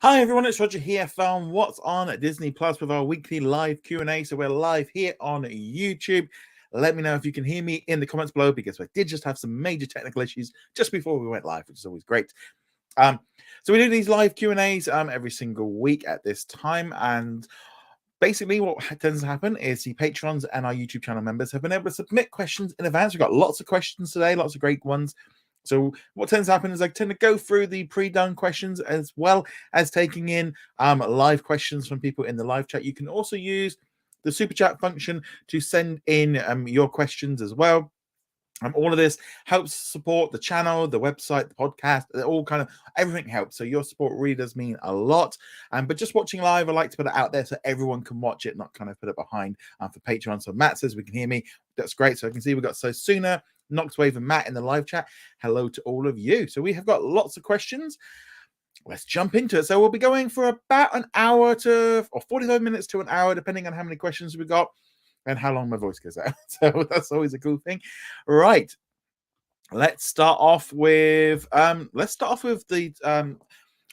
Hi everyone, it's Roger here from What's on Disney Plus with our weekly live Q&A. So we're live here on YouTube. Let me know if you can hear me in the comments below, because I did just have some major technical issues just before we went live, which is always great. So we do these live Q&As every single week at this time, and basically what tends to happen is the patrons and our YouTube channel members have been able to submit questions in advance. We've got lots of questions today, lots of great ones. So what tends to happen is I tend to go through the pre-done questions as well as taking in live questions from people in the live chat. You can also use the super chat function to send in your questions as well. All of this helps support the channel, the website, the podcast, all kind of everything helps. So your support really does mean a lot. But just watching live, I like to put it out there so everyone can watch it, not kind of put it behind for Patreon. So Matt says we can hear me. That's great. So I can see we've got Sooner, Noxwave, and Matt in the live chat. Hello to all of you. So we have got lots of questions. Let's jump into it. So we'll be going for about an hour or 45 minutes to an hour, depending on how many questions we got and how long my voice goes out. So that's always a cool thing. Right. Let's start off with the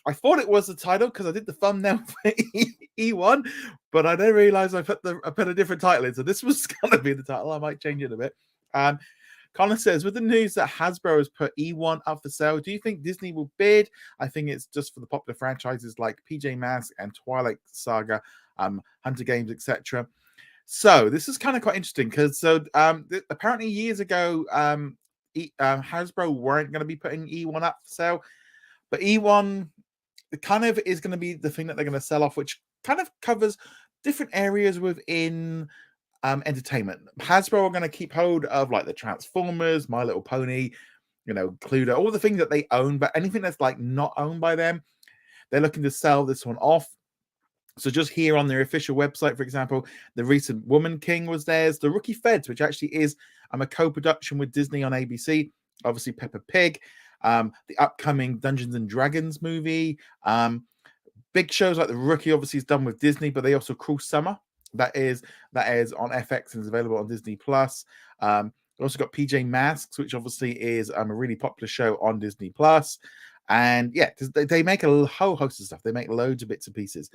I thought it was the title because I did the thumbnail for eOne, but I didn't realize I put a different title in. So this was gonna be the title. I might change it a bit. Connor says, with the news that Hasbro has put eOne up for sale, do you think Disney will bid? I think it's just for the popular franchises like PJ Masks and Twilight Saga, Hunter Games, etc. So this is kind of quite interesting because apparently years ago, Hasbro weren't going to be putting eOne up for sale, but eOne kind of is going to be the thing that they're going to sell off, which kind of covers different areas within entertainment. Hasbro are going to keep hold of like the Transformers, My Little Pony, Cluedo, all the things that they own, but anything that's like not owned by them, they're looking to sell this one off. So just here on their official website, for example, the recent Woman King was theirs. The Rookie Feds, which actually is a co-production with Disney on ABC. Obviously, Peppa Pig. The upcoming Dungeons and Dragons movie. Big shows like The Rookie obviously is done with Disney, but they also Cruel Summer. That is on FX and is available on Disney Plus. We also got PJ Masks, which obviously is a really popular show on Disney Plus. And yeah, they make a whole host of stuff. They make loads of bits and pieces.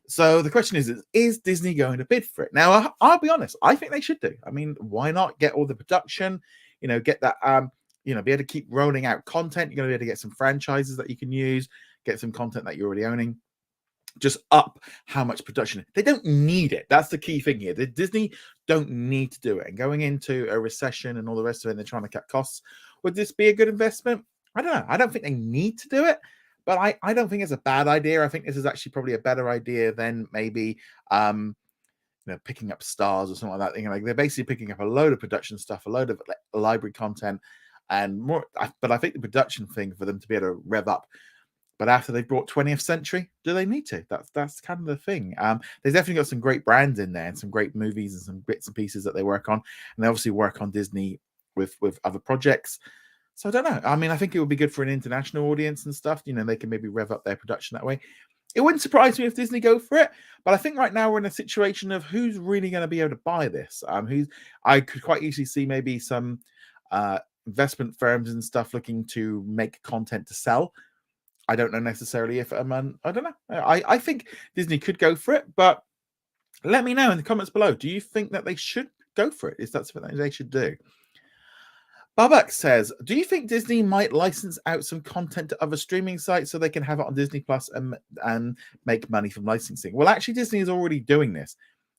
So the question is Disney going to bid for it? Now, I'll be honest, I think they should do. I mean, why not get all the production, get that, be able to keep rolling out content. You're going to be able to get some franchises that you can use, get some content that you're already owning. Just up how much production. They don't need it. That's the key thing here. The Disney don't need to do it. And going into a recession and all the rest of it, and they're trying to cut costs. Would this be a good investment? I don't know. I don't think they need to do it. But I don't think it's a bad idea. I think this is actually probably a better idea than maybe picking up stars or something like that. Like they're basically picking up a load of production stuff, a load of library content, and more. But I think the production thing for them to be able to rev up. But after they've brought 20th Century, do they need to? That's kind of the thing. They've definitely got some great brands in there and some great movies and some bits and pieces that they work on. And they obviously work on Disney with other projects. So I don't know. I mean, I think it would be good for an international audience and stuff. They can maybe rev up their production that way. It wouldn't surprise me if Disney go for it. But I think right now we're in a situation of who's really going to be able to buy this. I could quite easily see maybe some investment firms and stuff looking to make content to sell. I don't know necessarily if I don't know. I think Disney could go for it, but let me know in the comments below. Do you think that they should go for it? Is that something that they should do? Babak says, do you think Disney might license out some content to other streaming sites so they can have it on Disney Plus and make money from licensing? Well, actually, Disney is already doing this.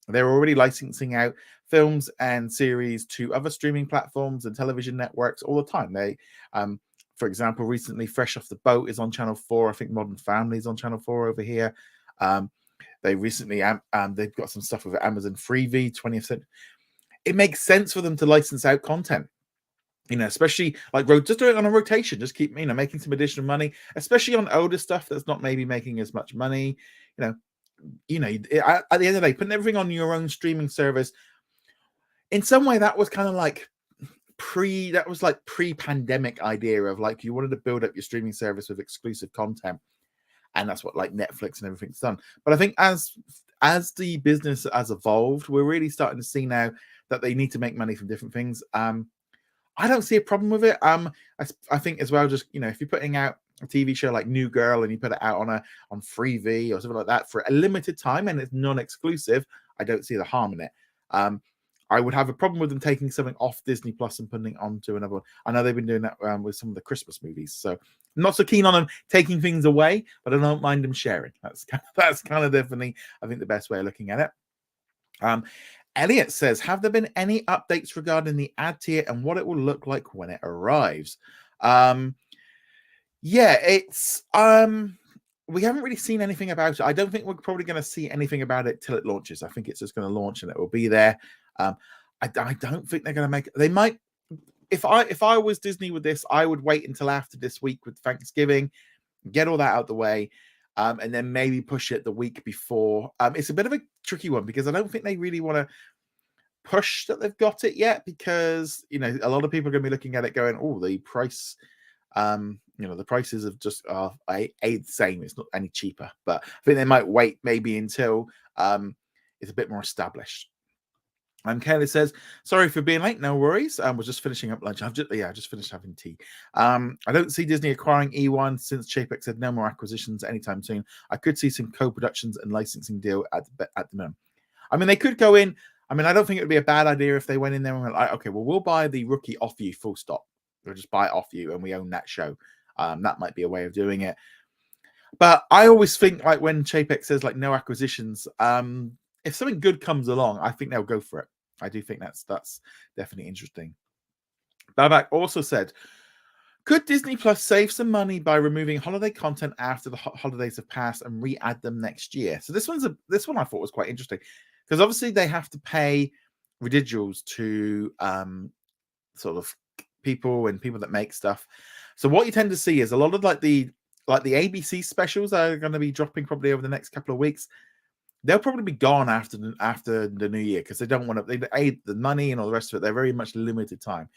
They're already licensing out films and series to other streaming platforms and television networks all the time. They, for example, recently Fresh Off the Boat is on Channel 4. I think Modern Family is on Channel 4 over here. They recently, they've got some stuff with Amazon Freevee, 20th Century. It makes sense for them to license out content. Especially like just do it on a rotation. Just keep, making some additional money, especially on older stuff that's not maybe making as much money. At the end of the day, putting everything on your own streaming service, in some way, that was kind of like pre-pandemic idea of like you wanted to build up your streaming service with exclusive content, and that's what like Netflix and everything's done. But I think as the business has evolved, we're really starting to see now that they need to make money from different things. I don't see a problem with it. I think as well, just if you're putting out a TV show like New Girl and you put it out on Freevee or something like that for a limited time and it's non-exclusive, I don't see the harm in it. I would have a problem with them taking something off Disney Plus and putting it onto another one. I know they've been doing that with some of the Christmas movies, so I'm not so keen on them taking things away, but I don't mind them sharing. That's kind of definitely, I think, the best way of looking at it. Elliot says, have there been any updates regarding the ad tier and what it will look like when it arrives? Yeah, it's we haven't really seen anything about it. I don't think we're probably going to see anything about it till it launches. I think it's just going to launch and it will be there. I don't think they're going to make it. They might. If I was Disney with this, I would wait until after this week with Thanksgiving, get all that out the way, and then maybe push it the week before. It's a bit of a tricky one because I don't think they really want to push that they've got it yet, because a lot of people are going to be looking at it going, oh, the price, the prices of just are the same. It's not any cheaper, but I think they might wait maybe until it's a bit more established. Kelly says, sorry for being late. No worries. We're just finishing up lunch. I just finished having tea. I don't see Disney acquiring eOne since Chapek said no more acquisitions anytime soon. I could see some co-productions and licensing deal at the moment. I mean, they could go in. I mean, I don't think it would be a bad idea if they went in there and went like, okay, well, we'll buy the Rookie off you, full stop. We'll just buy it off you and we own that show. That might be a way of doing it. But I always think, like, when Chapek says like no acquisitions, if something good comes along, I think they'll go for it. I do think that's definitely interesting. Babak also said, could Disney Plus save some money by removing holiday content after the holidays have passed and re-add them next year? So this one I thought was quite interesting, because obviously they have to pay residuals to sort of people that make stuff. So what you tend to see is a lot of like the ABC specials are going to be dropping probably over the next couple of weeks. They'll probably be gone after the new year, because they don't want to. They aid the money and all the rest of it. They're very much limited time.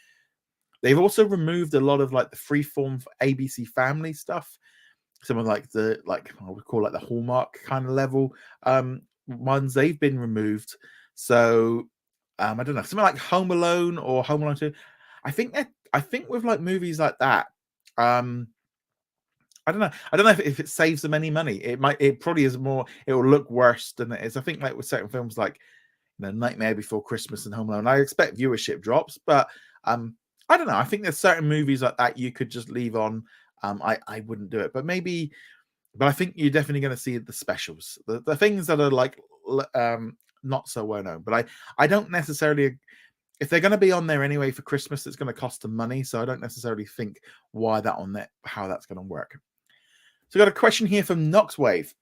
They've also removed a lot of like the freeform ABC Family stuff. Some of I would call like the Hallmark kind of level ones. They've been removed. So I don't know, something like Home Alone or Home Alone 2. I think with like movies like that, I don't know if it saves them any money. It probably is more. It will look worse than it is. I think like with certain films like Nightmare Before Christmas and Home Alone, I expect viewership drops, but I don't know. I think there's certain movies like that you could just leave on. I wouldn't do it, but I think you're definitely going to see the specials, the things that are like not so well known. But I don't necessarily. If they're going to be on there anyway for Christmas, it's going to cost them money. So I don't necessarily think how that's going to work. So I got a question here from Noxwave.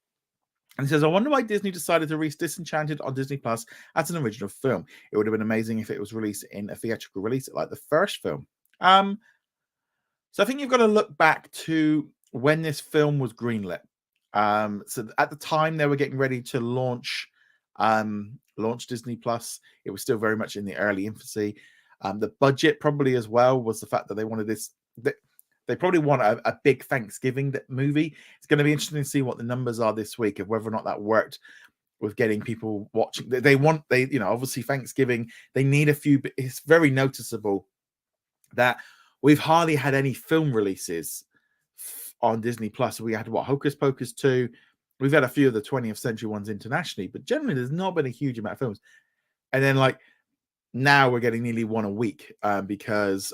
And he says, I wonder why Disney decided to release Disenchanted on Disney Plus as an original film. It would have been amazing if it was released in a theatrical release like the first film. So I think you've got to look back to when this film was greenlit. So at the time they were getting ready to launch Disney Plus. It was still very much in the early infancy. The budget probably as well was the fact that they wanted this. They probably want a big Thanksgiving movie. It's going to be interesting to see what the numbers are this week of whether or not that worked with getting people watching. Obviously Thanksgiving, they need a few. It's very noticeable that we've hardly had any film releases on Disney Plus. We had Hocus Pocus 2. We've had a few of the 20th century ones internationally, but generally there's not been a huge amount of films. And then like now we're getting nearly one a week because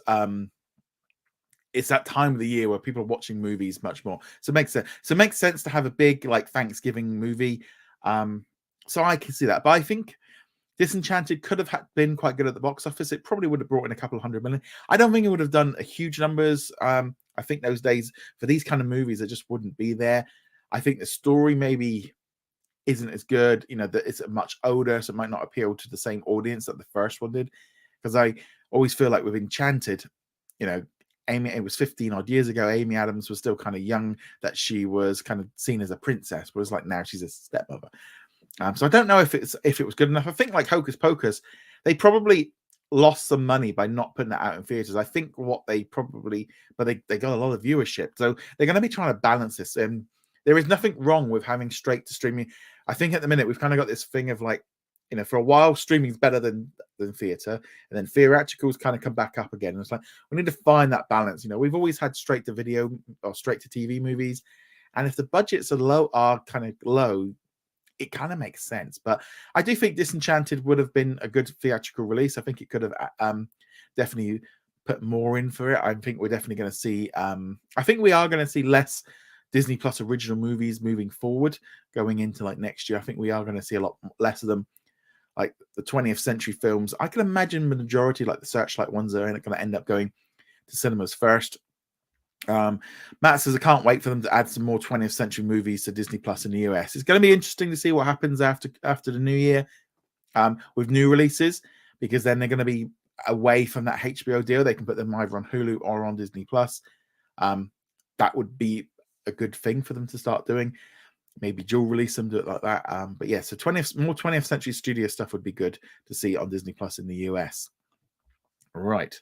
it's that time of the year where people are watching movies much more. So it makes sense. So it makes sense to have a big like Thanksgiving movie. So I can see that. But I think Disenchanted could have been quite good at the box office. It probably would have brought in a couple of $100 million. I don't think it would have done huge numbers. I think those days for these kind of movies, it just wouldn't be there. I think the story maybe isn't as good. That it's much older, so it might not appeal to the same audience that the first one did. Because I always feel like with Enchanted, it was 15 odd years ago. Amy Adams was still kind of young, that she was kind of seen as a princess, whereas like now she's a stepmother. So I don't know if it was good enough. I think like Hocus Pocus, they probably lost some money by not putting that out in theaters. I think but they got a lot of viewership, so they're going to be trying to balance this. And there is nothing wrong with having straight to streaming. I think at the minute we've kind of got this thing of like you know, for a while, streaming's better than theatre, and then theatricals kind of come back up again. And it's like we need to find that balance. You know, we've always had straight to video or straight to TV movies, and if the budgets are kind of low, it kind of makes sense. But I do think Disenchanted would have been a good theatrical release. I think it could have definitely put more in for it. I think we're definitely going to see. I think we are going to see less Disney Plus original movies moving forward, going into like next year. I think we are going to see a lot less of them, like the 20th century films. I can imagine the majority, like the Searchlight ones, are going to end up going to cinemas first. Matt says, I can't wait for them to add some more 20th century movies to Disney Plus in the US. It's going to be interesting to see what happens after the new year with new releases, because then they're going to be away from that HBO deal. They can put them either on Hulu or on Disney Plus. That would be a good thing for them to start doing. Maybe dual release them, do it like that. But yeah, so more 20th century studio stuff would be good to see on Disney Plus in the US. Right.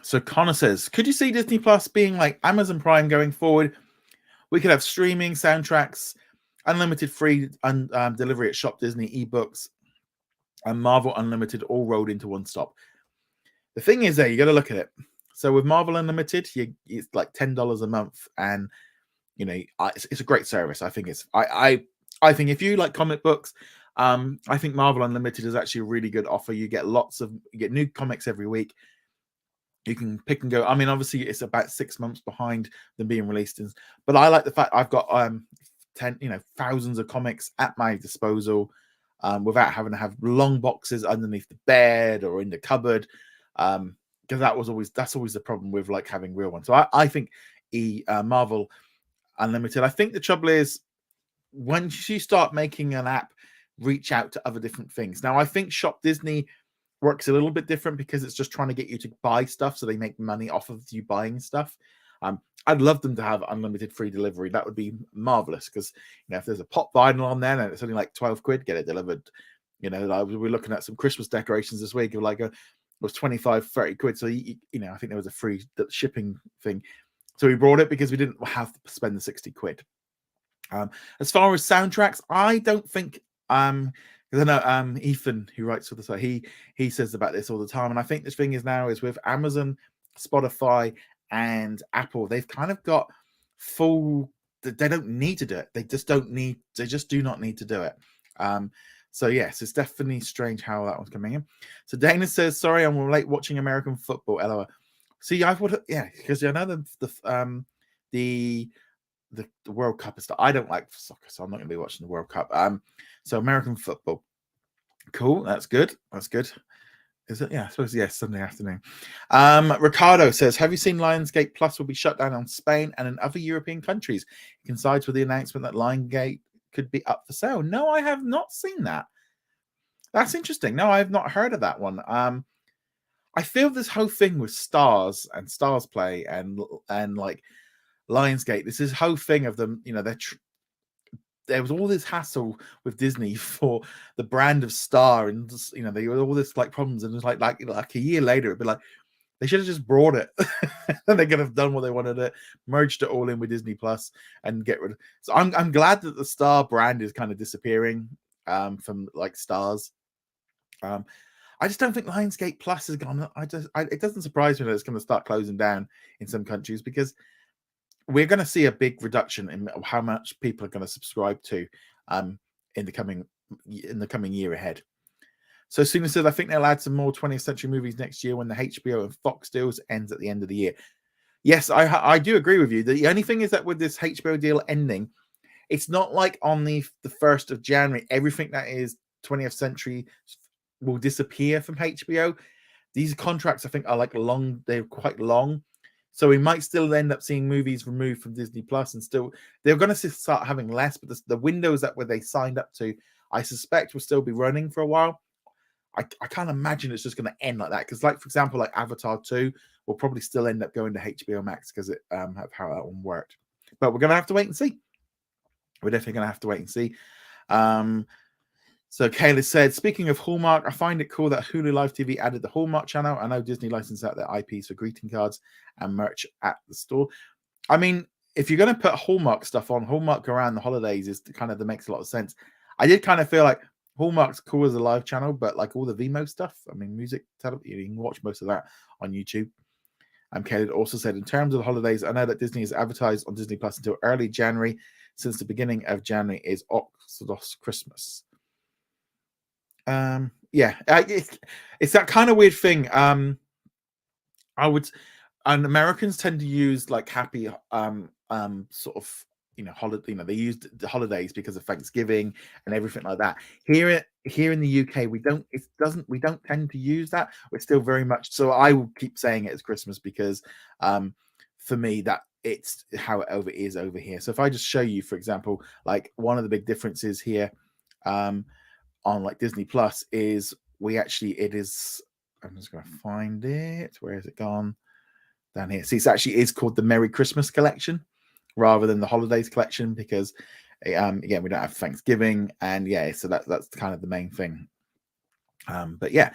So Connor says, could you see Disney Plus being like Amazon Prime going forward? We could have streaming, soundtracks, unlimited free delivery at Shop Disney, ebooks, and Marvel Unlimited all rolled into one stop. The thing is, you got to look at it. So with Marvel Unlimited, it's like $10 a month, and you know, it's a great service. I think I think if you like comic books, I think Marvel Unlimited is actually a really good offer. You get new comics every week. You can pick and go. I mean, obviously, it's about 6 months behind them being released, but I like the fact I've got thousands of comics at my disposal, without having to have long boxes underneath the bed or in the cupboard. Because that's always the problem with like having real ones. So I think Marvel Unlimited. I think the trouble is once you start making an app reach out to other different things. Now I think Shop Disney works a little bit different because it's just trying to get you to buy stuff, so they make money off of you buying stuff. I'd love them to have unlimited free delivery. That would be marvelous, because you know, if there's a pop vinyl on there and it's only like 12 quid, get it delivered. You know, like we're looking at some Christmas decorations this week of like it was 25, 30 quid. So you know, I think there was a free shipping thing. So we brought it because we didn't have to spend the 60 quid. As far as soundtracks, I don't think because I know Ethan, who writes for the site, he says about this all the time, and I think this thing is with Amazon, Spotify, and Apple, they've kind of got full. They don't need to do it. They just do not need to do it. So yes, it's definitely strange how that one's coming in. So Dana says, sorry, I'm late watching American football. LOL. See, because I know the World Cup and stuff. I don't like soccer, so I'm not going to be watching the World Cup. So American football. Cool. That's good. Is it? Yeah, I suppose, yes, Sunday afternoon. Ricardo says, have you seen Lionsgate Plus will be shut down on Spain and in other European countries? It coincides with the announcement that Lionsgate could be up for sale. No, I have not seen that. That's interesting. No, I have not heard of that one. I feel this whole thing with Stars and Stars Play and like Lionsgate, this whole thing of them, you know, there was all this hassle with Disney for the brand of Star, and just, you know, they were all this like problems, and it's like a year later it'd be like they should have just brought it and they could have done what they wanted, it merged it all in with Disney Plus and get rid of. So I'm glad that the Star brand is kind of disappearing from like Stars. I just don't think Lionsgate Plus has gone. It doesn't surprise me that it's going to start closing down in some countries, because we're going to see a big reduction in how much people are going to subscribe to in the coming year ahead. So Suna said, I think they'll add some more 20th century movies next year when the HBO and Fox deals ends at the end of the year. Yes, I do agree with you. The only thing is that with this HBO deal ending, it's not like on the 1st of January, everything that is 20th century will disappear from HBO. These contracts, I think, are like long. They're quite long. So we might still end up seeing movies removed from Disney Plus, and still they're going to start having less. But the windows that where they signed up to, I suspect, will still be running for a while. I can't imagine it's just going to end like that, because, like, for example, like Avatar 2 will probably still end up going to HBO Max because it of how that one worked. But we're going to have to wait and see. We're definitely going to have to wait and see. So Kayla said, speaking of Hallmark, I find it cool that Hulu Live TV added the Hallmark channel. I know Disney licensed out their IPs for greeting cards and merch at the store. I mean, if you're going to put Hallmark stuff on, Hallmark around the holidays is kind of that makes a lot of sense. I did kind of feel like Hallmark's cool as a live channel, but like all the Vimo stuff, I mean, music, you can watch most of that on YouTube. Caleb also said, in terms of the holidays, I know that Disney is advertised on Disney Plus until early January, since the beginning of January is Orthodox Christmas. Yeah, it's that kind of weird thing. And Americans tend to use like happy sort of holiday, they use the holidays because of Thanksgiving and everything like that. Here in the UK, we don't tend to use that. We're still very much, so I will keep saying it as Christmas because for me that it's how it is over here. So if I just show you, for example, like one of the big differences here on like Disney Plus is it is, I'm just going to find it. Where has it gone? Down here. See, it is called the Merry Christmas collection rather than the holidays collection because again, we don't have Thanksgiving, and yeah, so that's kind of the main thing. But yeah,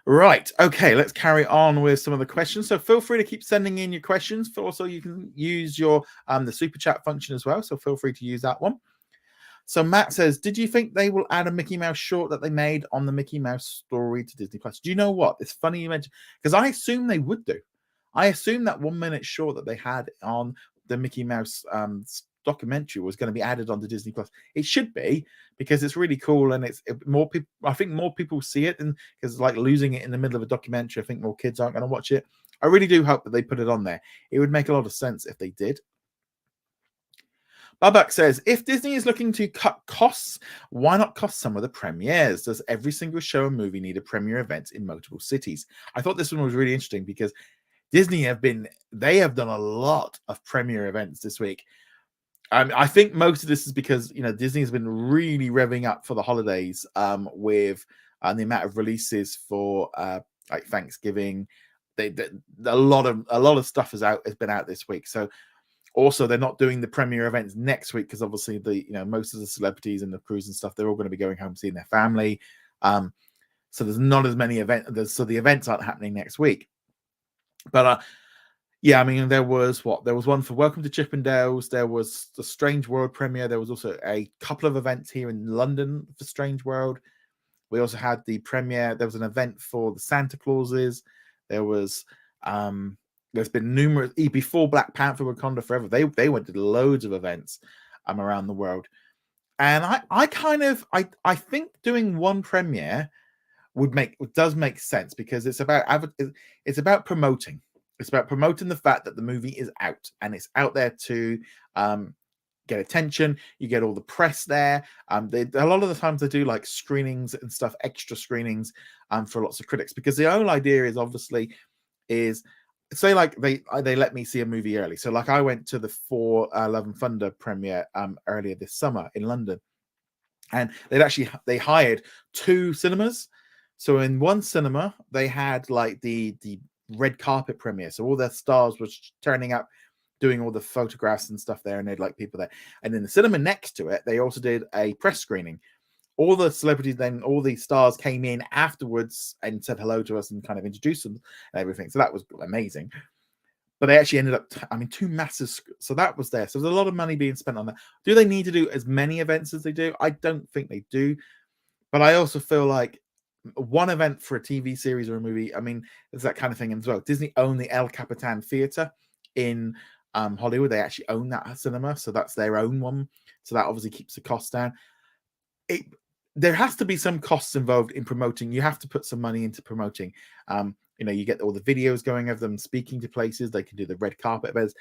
right, okay, let's carry on with some of the questions. So feel free to keep sending in your questions. Also, you can use your the super chat function as well, so feel free to use that one. So Matt says, did you think they will add a Mickey Mouse short that they made on the Mickey Mouse story to Disney Plus? Do you know what? It's funny you mentioned, because I assume they would do. I assume that 1 minute short that they had on the Mickey Mouse documentary was going to be added onto Disney Plus. It should be, because it's really cool, and it's more people. I think more people see it, and because like losing it in the middle of a documentary, I think more kids aren't going to watch it. I really do hope that they put it on there. It would make a lot of sense if they did. Babak says, if Disney is looking to cut costs, why not cost some of the premieres? Does every single show and movie need a premiere event in multiple cities? I thought this one was really interesting because Disney have done a lot of premiere events this week. I think most of this is because Disney has been really revving up for the holidays with the amount of releases for like Thanksgiving. A lot of stuff has been out this week. So also they're not doing the premiere events next week because obviously most of the celebrities and the crews and stuff, they're all going to be going home seeing their family. So there's not as many events. So the events aren't happening next week. But yeah, I mean, there was one for Welcome to Chippendales. There was the Strange World premiere. There was also a couple of events here in London for Strange World. We also had the premiere. There was an event for the Santa Clauses. There was there's been numerous before Black Panther Wakanda Forever. They went to loads of events around the world. And I think doing one premiere does make sense because it's about promoting. It's about promoting the fact that the movie is out and it's out there to get attention. You get all the press there. A lot of the times they do like screenings and stuff, extra screenings for lots of critics, because the whole idea is obviously say like they let me see a movie early. So like I went to the Thor Love and Thunder premiere earlier this summer in London, and they hired 2 cinemas. So in one cinema they had like the red carpet premiere, so all their stars was turning up doing all the photographs and stuff there, and they'd like people there. And in the cinema next to it, they also did a press screening. All the celebrities, then all the stars came in afterwards and said hello to us and kind of introduced them and everything. So that was amazing. But they actually ended up, 2 massive. So that was there. So there's a lot of money being spent on that. Do they need to do as many events as they do? I don't think they do. But I also feel like one event for a TV series or a movie, I mean, there's that kind of thing as well. Disney own the El Capitan Theater in Hollywood. They actually own that cinema. So that's their own one. So that obviously keeps the cost down. There has to be some costs involved in promoting. You have to put some money into promoting. You get all the videos going of them speaking to places. They can do the red carpet events.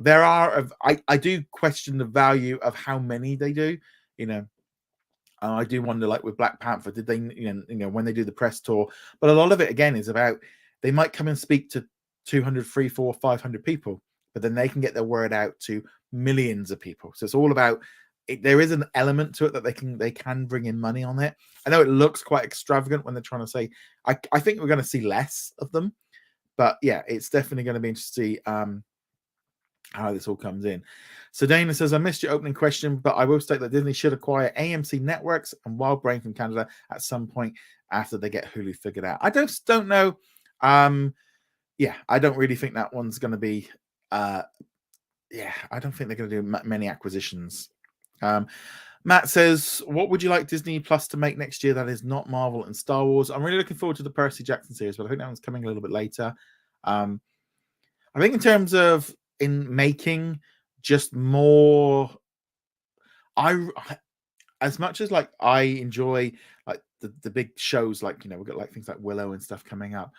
I do question the value of how many they do. I do wonder, like with Black Panther, did they, when they do the press tour? But a lot of it again is about they might come and speak to 200, 300, 400, 500 people, but then they can get their word out to millions of people. So it's all about. There is an element to it that they can bring in money on it. I know it looks quite extravagant when they're trying to say. I think we're going to see less of them, but yeah, it's definitely going to be interesting to see how this all comes in. So Dana says, I missed your opening question, but I will state that Disney should acquire AMC Networks and Wild Brain from Canada at some point after they get Hulu figured out. I don't know. Yeah, I don't really think that one's going to be. I don't think they're going to do many acquisitions. Matt says, what would you like Disney Plus to make next year that is not Marvel and Star Wars? I'm really looking forward to the Percy Jackson series, but I think that one's coming a little bit later. I think in terms of in making just more, as much as like I enjoy like the big shows, like, you know, we've got like things like Willow and stuff coming up.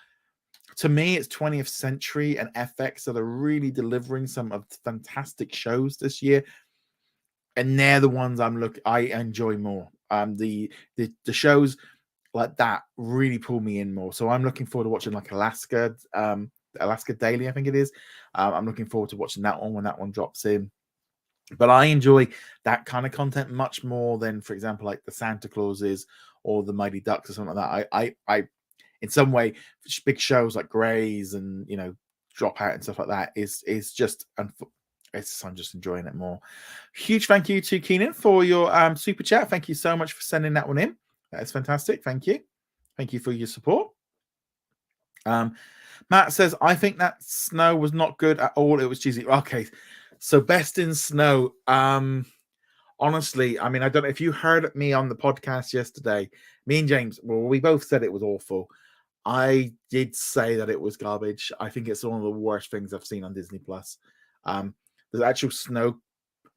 To me, it's 20th Century and FX that are really delivering some of the fantastic shows this year, and they're the ones I enjoy more. The shows like that really pull me in more. So I'm looking forward to watching like Alaska Daily, I think it is. I'm looking forward to watching that one when that one drops in. But I enjoy that kind of content much more than, for example, like the Santa Clauses or the Mighty Ducks or something like that. I in some way, big shows like Greys and, you know, Dropout and stuff like that is just, I'm just enjoying it more. Huge thank you to Keenan for your super chat. Thank you so much for sending that one in. That is fantastic. Thank you. Thank you for your support. Matt says, I think that snow was not good at all. It was cheesy. Okay. So Best in Snow. Honestly, I mean, I don't know if you heard me on the podcast yesterday. Me and James, well, we both said it was awful. I did say that it was garbage. I think it's one of the worst things I've seen on Disney Plus. The actual snow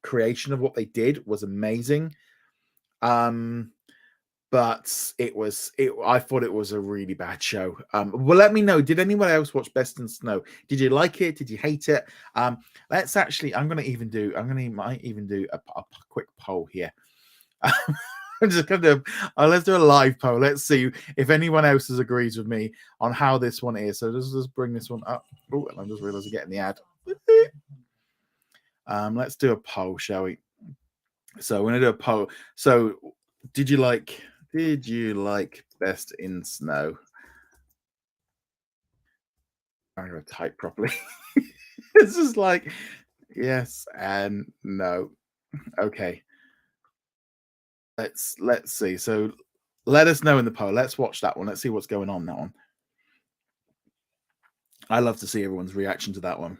creation of what they did was amazing. But I thought it was a really bad show. Well, let me know. Did anyone else watch Best in Snow? Did you like it? Did you hate it? Let's actually, might even do a quick poll here. I'm just going to, let's do a live poll. Let's see if anyone else agrees with me on how this one is. So let's bring this one up. Oh, and I just realized I'm getting the ad. Let's do a poll, shall we? So we're going to do a poll. So did you like Best in Snow? I'm going to type properly. It's just like yes and no. Okay. Let's see. So let us know in the poll. Let's watch that one. Let's see what's going on that one. I love to see everyone's reaction to that one.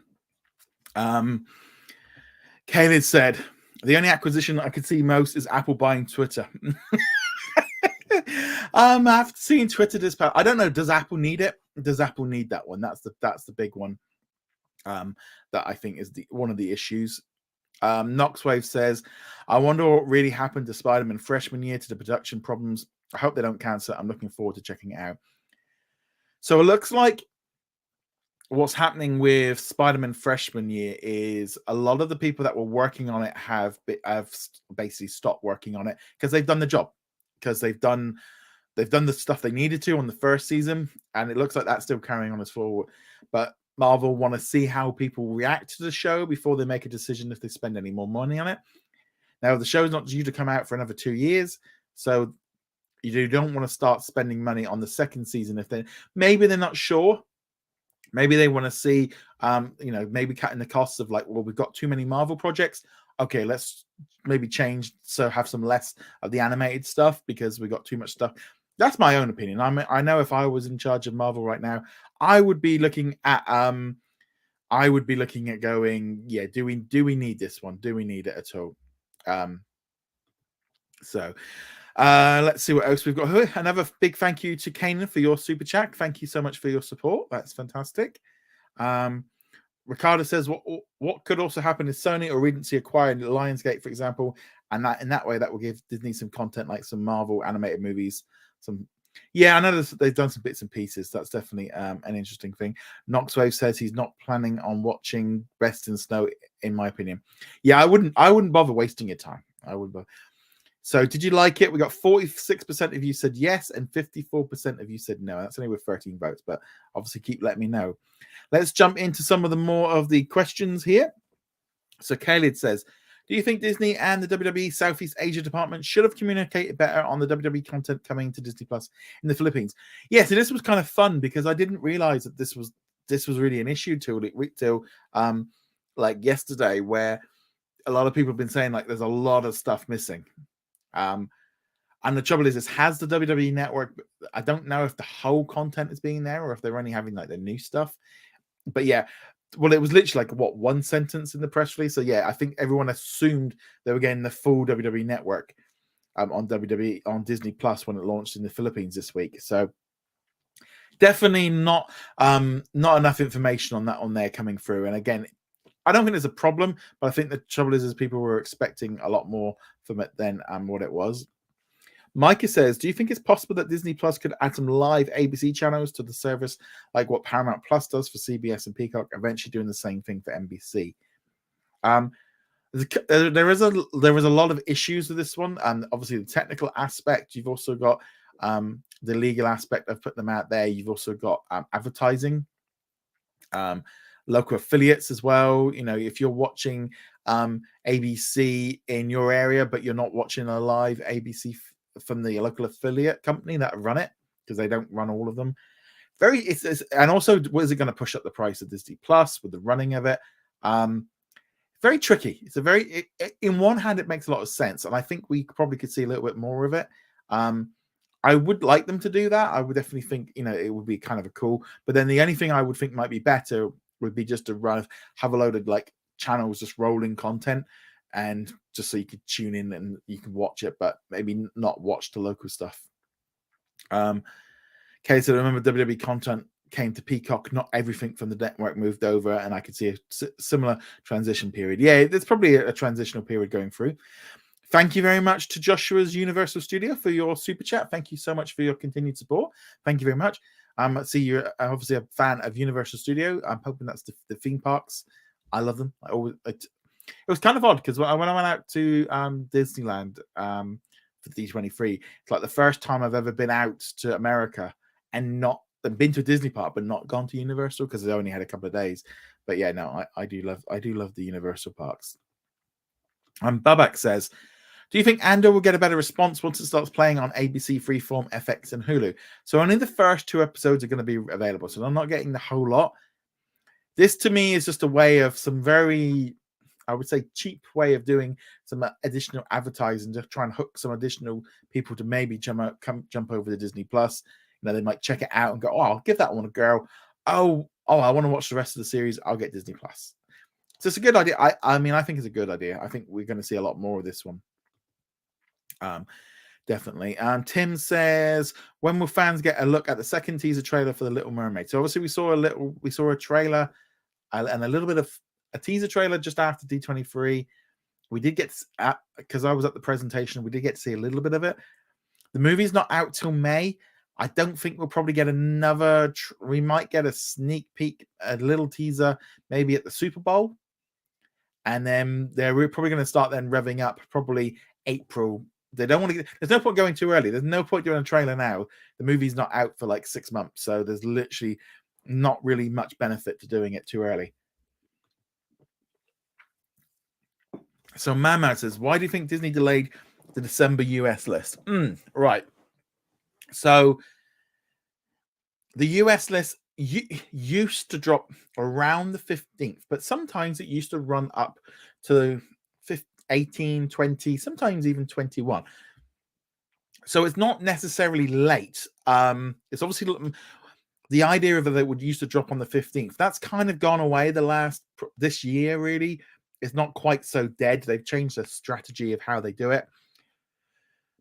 Caleb said, the only acquisition I could see most is Apple buying Twitter. After seeing Twitter this past, I don't know, does Apple need it? Does Apple need that one? That's the big one. That I think is one of the issues. Knoxwave says, I wonder what really happened to Spider-Man freshman year to the production problems. I hope they don't cancel it. I'm looking forward to checking it out. So it looks like what's happening with Spider-Man freshman year is a lot of the people that were working on it have basically stopped working on it because they've done the job, because they've done the stuff they needed to on the first season, and it looks like that's still carrying on as forward. But Marvel want to see how people react to the show before they make a decision if they spend any more money on it. Now, the show's not due to come out for another 2 years, so you don't want to start spending money on the second season if maybe they're not sure. Maybe they want to see, maybe cutting the costs of like, well, we've got too many Marvel projects. Okay, let's maybe change, so have some less of the animated stuff because we got too much stuff. That's my own opinion. I know if I was in charge of Marvel right now, I would be looking at going, yeah, do we need this one? Do we need it at all? So let's see what else we've got here. Another big thank you to Kanan for your super chat. Thank you so much for your support. That's fantastic. Ricardo says what could also happen is Sony or Regency acquiring Lionsgate, for example, and that in that way that will give Disney some content like some Marvel animated movies. I know they've done some bits and pieces. That's definitely an interesting thing. Knoxwave says he's not planning on watching Best in Snow, in my opinion. Yeah, I wouldn't bother wasting your time. I wouldn't bother. So did you like it? We got 46% of you said yes and 54% of you said no. That's only with 13 votes, but obviously keep letting me know. Let's jump into some of the more of the questions here. So Khalid says, do you think Disney and the WWE Southeast Asia department should have communicated better on the WWE content coming to Disney Plus in the Philippines? Yes, so this was kind of fun because I didn't realize that this was really an issue till like yesterday, where a lot of people have been saying like there's a lot of stuff missing. And the trouble is, has the WWE network, I don't know if the whole content is being there or if they're only having like the new stuff. But yeah, well, it was literally like what, one sentence in the press release. So yeah, I think everyone assumed they were getting the full WWE network on WWE on Disney Plus when it launched in the Philippines this week. So definitely not enough information on that on there coming through. And again, I don't think there's a problem, but I think the trouble is people were expecting a lot more from it than what it was. Micah says, do you think it's possible that Disney Plus could add some live ABC channels to the service, like what Paramount Plus does for CBS and Peacock, eventually doing the same thing for NBC? There is a lot of issues with this one, and obviously the technical aspect. You've also got the legal aspect of putting them out there. You've also got advertising, local affiliates as well. You know, if you're watching ABC in your area, but you're not watching a live ABC from the local affiliate company that run it, because they don't run all of them. And also, what is it going to push up the price of Disney Plus with the running of it? Very tricky. It's a very, in one hand, it makes a lot of sense, and I think we probably could see a little bit more of it. I would like them to do that. I would definitely think, you know, it would be kind of a cool. But then the only thing I would think might be better would be just to have a load of like channels just rolling content, and just so you could tune in and you can watch it, but maybe not watch the local stuff. Okay, so remember WWE content came to Peacock, not everything from the network moved over, and I could see a similar transition period. Yeah, there's probably a transitional period going through. Thank you very much to Joshua's Universal Studio for your super chat. Thank you so much for your continued support. Thank you very much. I see you're obviously a fan of Universal Studio. I'm hoping that's the theme parks. I love them. It was kind of odd because when I went out to Disneyland for D23, it's like the first time I've ever been out to America and been to a Disney park but not gone to Universal, because I only had a couple of days. But yeah, no, I do love the Universal parks. Babak says, do you think Andor will get a better response once it starts playing on ABC, Freeform, FX, and Hulu? So only the first 2 episodes are going to be available, so I'm not getting the whole lot. This to me is just a way of some very, I would say, cheap way of doing some additional advertising to try and hook some additional people to maybe jump over to Disney Plus. You know, they might check it out and go, oh, I'll give that one a go. Oh, I want to watch the rest of the series. I'll get Disney Plus. So it's a good idea. I mean, I think it's a good idea. I think we're going to see a lot more of this one. Definitely. Tim says, when will fans get a look at the second teaser trailer for The Little Mermaid? So obviously we saw a trailer and a little bit of a teaser trailer just after D23. We did get, because I was at the presentation, we did get to see a little bit of it. The movie's not out till May. I don't think we'll probably get another. We might get a sneak peek, a little teaser, maybe at the Super Bowl. And then we're probably going to start then revving up probably April. They don't want to there's no point going too early. There's no point doing a trailer now. The movie's not out for like 6 months. So there's literally not really much benefit to doing it too early. So Mammoth says, why do you think Disney delayed the December US list? Right. So the US list used to drop around the 15th, but sometimes it used to run up to 18, 20, sometimes even 21. So it's not necessarily late. It's obviously the idea of it would used to drop on the 15th. That's kind of gone away this year, really. It's not quite so dead. They've changed the strategy of how they do it.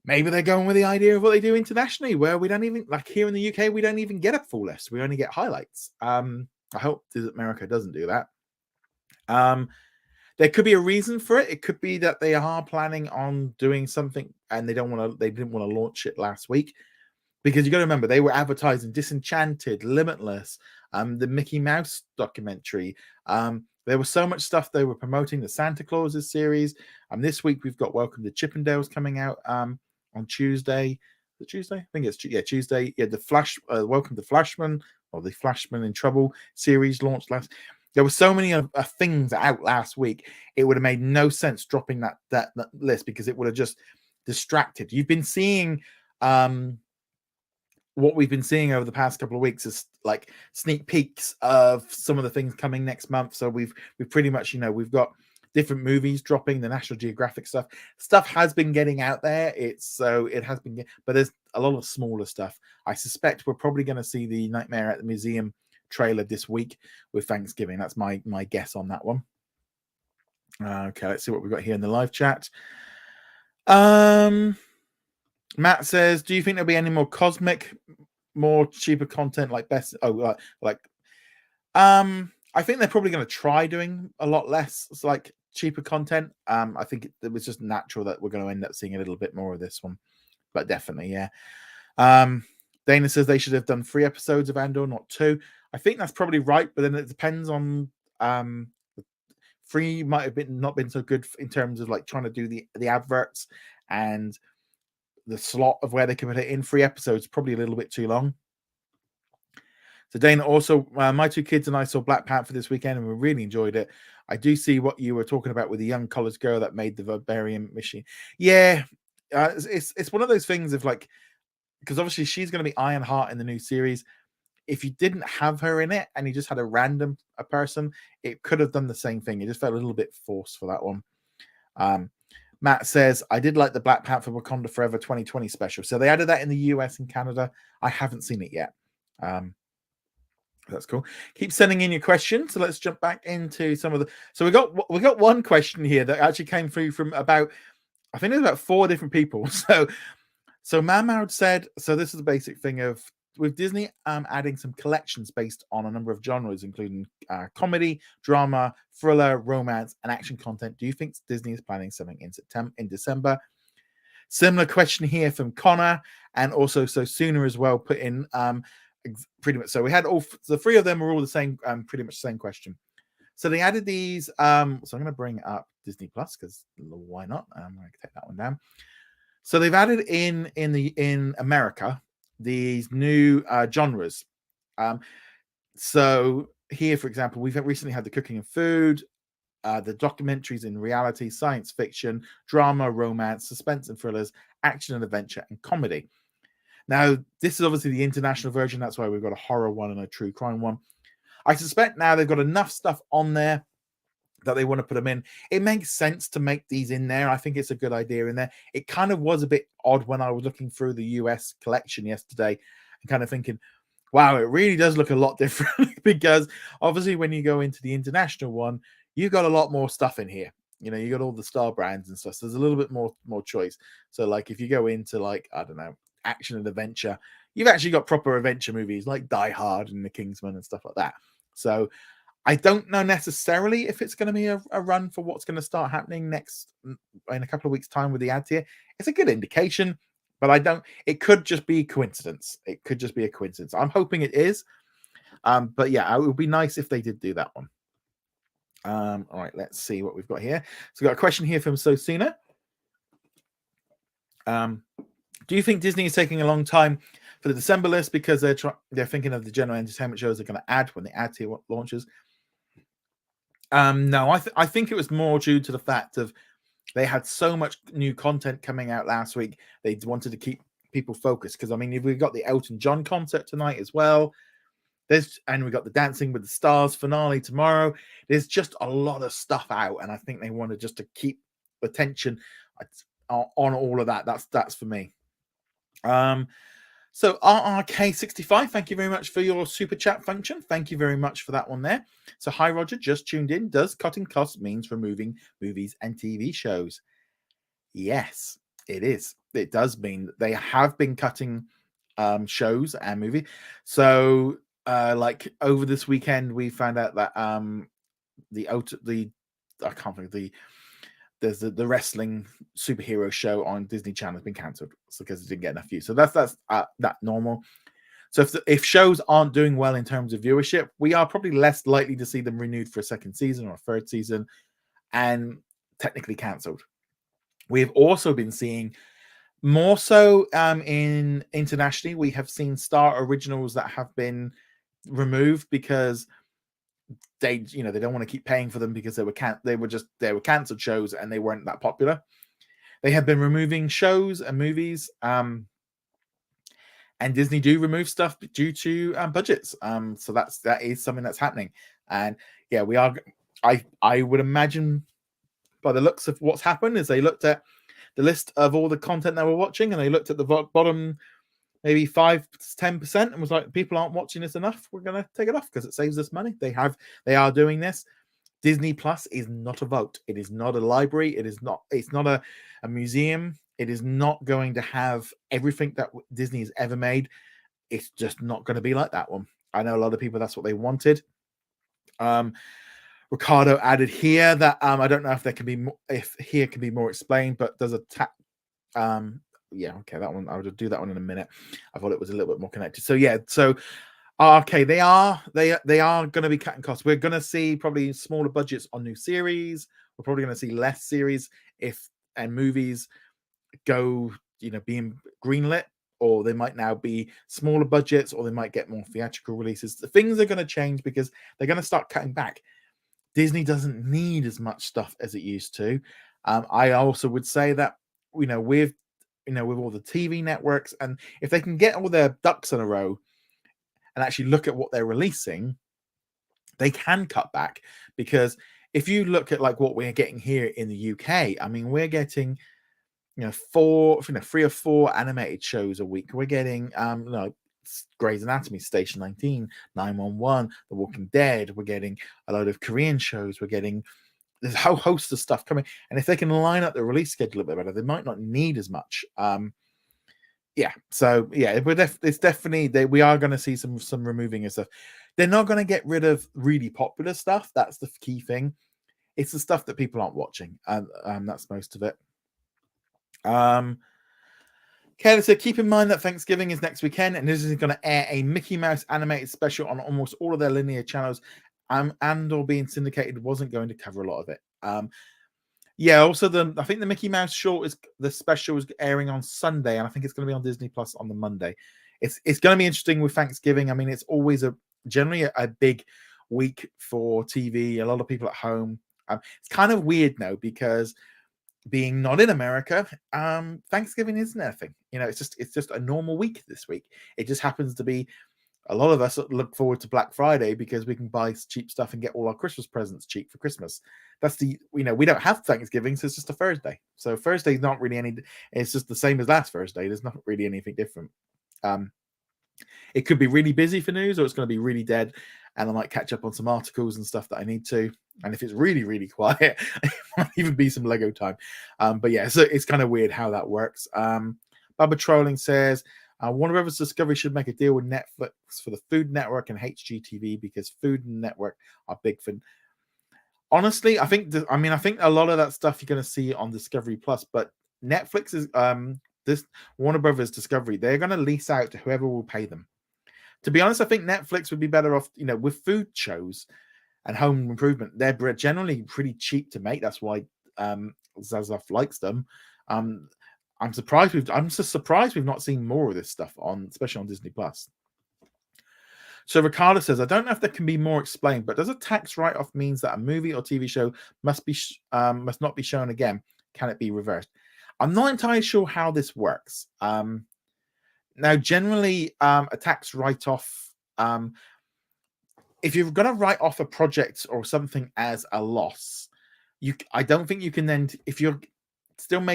Maybe they're going with the idea of what they do internationally, where we don't even, like here in the UK, we don't even get a full list. We only get highlights. I hope America doesn't do that. There could be a reason for it. It could be that they are planning on doing something and they didn't want to launch it last week, because you got to remember they were advertising Disenchanted, Limitless, the Mickey Mouse documentary. There was so much stuff they were promoting, the Santa Clauses series. This week we've got Welcome to Chippendales coming out on Tuesday. The Tuesday? I think it's Tuesday. Yeah, the Welcome to Flashman, or the Flashman in Trouble series launched last. There were so many things out last week. It would have made no sense dropping that list, because it would have just distracted. You've been seeing what we've been seeing over the past couple of weeks is like sneak peeks of some of the things coming next month. So we've pretty much, we've got different movies dropping. The National Geographic stuff has been getting out there. It has been, but there's a lot of smaller stuff. I suspect we're probably going to see the Nightmare at the Museum trailer this week with Thanksgiving. That's my guess on that one. Okay, let's see what we've got here in the live chat. Matt says, do you think there'll be any more cosmic, more cheaper content like best? I think they're probably going to try doing a lot less like cheaper content. I think it was just natural that we're going to end up seeing a little bit more of this one, but definitely, yeah. Dana says they should have done 3 episodes of Andor, not 2. I think that's probably right, but then it depends on 3 might have not been so good in terms of like trying to do the adverts and the slot of where they can put it in. 3 episodes probably a little bit too long. So Dana also, my 2 kids and I saw Black Panther this weekend and we really enjoyed it. I do see what you were talking about with the young college girl that made the Vibranium machine. Yeah, it's one of those things of like, because obviously she's going to be Ironheart in the new series. If you didn't have her in it and you just had a person, it could have done the same thing. It just felt a little bit forced for that one. Matt says, I did like the Black Panther Wakanda Forever 2020 special. So they added that in the US and Canada. I haven't seen it yet. That's cool. Keep sending in your questions. So let's jump back into some of the. So we got one question here that actually came through from about, I think it was about 4 different people. So Mahmoud said, so this is the basic thing of with Disney adding some collections based on a number of genres, including comedy, drama, thriller, romance, and action content. Do you think Disney is planning something in December? Similar question here from Connor, and also so sooner as well put in pretty much. So we had the 3 of them were all the same, pretty much the same question. So they added these. So I'm going to bring up Disney Plus because why not? I'm going to take that one down. So they've added in America these new genres. So here, for example, we've recently had the cooking and food, the documentaries in reality, science fiction, drama, romance, suspense and thrillers, action and adventure, and comedy. Now, this is obviously the international version. That's why we've got a horror one and a true crime one. I suspect now they've got enough stuff on there that they want to put them in. It makes sense to make these in there. I think it's a good idea in there. It kind of was a bit odd when I was looking through the US collection yesterday and kind of thinking, wow, it really does look a lot different because obviously when you go into the international one, you've got a lot more stuff in here. You know, you got all the star brands and stuff. So there's a little bit more choice. So like if you go into like, I don't know, action and adventure, you've actually got proper adventure movies like Die Hard and The Kingsman and stuff like that. So I don't know necessarily if it's going to be a run for what's going to start happening next in a couple of weeks' time with the ads here. It's a good indication, but it could just be coincidence. It could just be a coincidence. I'm hoping it is. But yeah, it would be nice if they did do that one. All right, let's see what we've got here. So we've got a question here from Sosina. Do you think Disney is taking a long time for the December list because they're thinking of the general entertainment shows they're going to add when the ad tier launches? No, I think it was more due to the fact of they had so much new content coming out last week. They wanted to keep people focused because I mean, we've got the Elton John concert tonight as well. And we got the Dancing with the Stars finale tomorrow. There's just a lot of stuff out, and I think they wanted just to keep attention on all of that. That's for me. So RRK65, thank you very much for your super chat function. Thank you very much for that one there. So hi Roger, just tuned in. Does cutting costs means removing movies and TV shows? Yes, it is. It does mean they have been cutting shows and movies. So like over this weekend, we found out that there's the wrestling superhero show on Disney Channel has been cancelled because it didn't get enough views. So that's that normal. So if shows aren't doing well in terms of viewership, we are probably less likely to see them renewed for a second season or a third season and technically cancelled. We have also been seeing more so in internationally, we have seen Star Originals that have been removed because they don't want to keep paying for them because they were cancelled shows and they weren't that popular. They have been removing shows and movies, and Disney do remove stuff due to budgets. So that is something that's happening, and yeah, we are. I would imagine by the looks of what's happened is they looked at the list of all the content they were watching and they looked at the bottom maybe 5-10%, and was like, people aren't watching this enough, we're going to take it off because it saves us money. They are doing this. Disney Plus is not a vote. It is not a library. It's not a museum. It is not going to have everything that Disney has ever made. It's just not going to be like that one. I know a lot of people, that's what they wanted. Ricardo added here that I don't know if there can be more, if here can be more explained, but there's a yeah, okay, that one I'll do that one in a minute. I thought it was a little bit more connected. So yeah, so okay, they are going to be cutting costs. We're going to see probably smaller budgets on new series. We're probably going to see less series and movies go, being greenlit, or they might now be smaller budgets, or they might get more theatrical releases. The things are going to change because they're going to start cutting back. Disney doesn't need as much stuff as it used to. I also would say that, with all the TV networks, and if they can get all their ducks in a row and actually look at what they're releasing, they can cut back. Because if you look at like what we're getting here in the UK, I mean, we're getting, 3 or 4 animated shows a week. We're getting, Grey's Anatomy, Station 19, 911, The Walking Dead. We're getting a load of Korean shows. We're getting there's a whole host of stuff coming. And if they can line up the release schedule a bit better, they might not need as much. So it's definitely we are going to see some removing of stuff. They're not going to get rid of really popular stuff. That's the key thing. It's the stuff that people aren't watching, and that's most of it. Kelly said, keep in mind that Thanksgiving is next weekend, and this is going to air a Mickey Mouse animated special on almost all of their linear channels, and or being syndicated wasn't going to cover a lot of it. Also I think the Mickey Mouse short the special is airing on Sunday, and I think it's going to be on Disney Plus on the Monday. It's going to be interesting with Thanksgiving. I mean, it's always generally a big week for TV. A lot of people at home. It's kind of weird now because being not in America, Thanksgiving isn't a thing. It's just a normal week this week. It just happens to be a lot of us look forward to Black Friday because we can buy cheap stuff and get all our Christmas presents cheap for Christmas. That's we don't have Thanksgiving, so it's just a Thursday. So Thursday's not really it's just the same as last Thursday. There's not really anything different. It could be really busy for news, or it's going to be really dead, and I might catch up on some articles and stuff that I need to. And if it's really, really quiet, it might even be some Lego time. But yeah, so it's kind of weird how that works. Bubba Trolling says, Warner Brothers Discovery should make a deal with Netflix for the Food Network and HGTV, because Food and Network are big for. Honestly, I think a lot of that stuff you're going to see on Discovery Plus, but Netflix is this Warner Brothers Discovery. They're going to lease out to whoever will pay them. To be honest, I think Netflix would be better off, with food shows and home improvement. They're generally pretty cheap to make. That's why Zaslav likes them. I'm so surprised we've not seen more of this stuff especially on Disney Plus. So Ricardo says, I don't know if there can be more explained, but does a tax write-off means that a movie or TV show must not be shown again? Can it be reversed? I'm not entirely sure how this works. Now, generally, a tax write-off, if you're going to write off a project or something as a loss, I don't think you can then, if you're still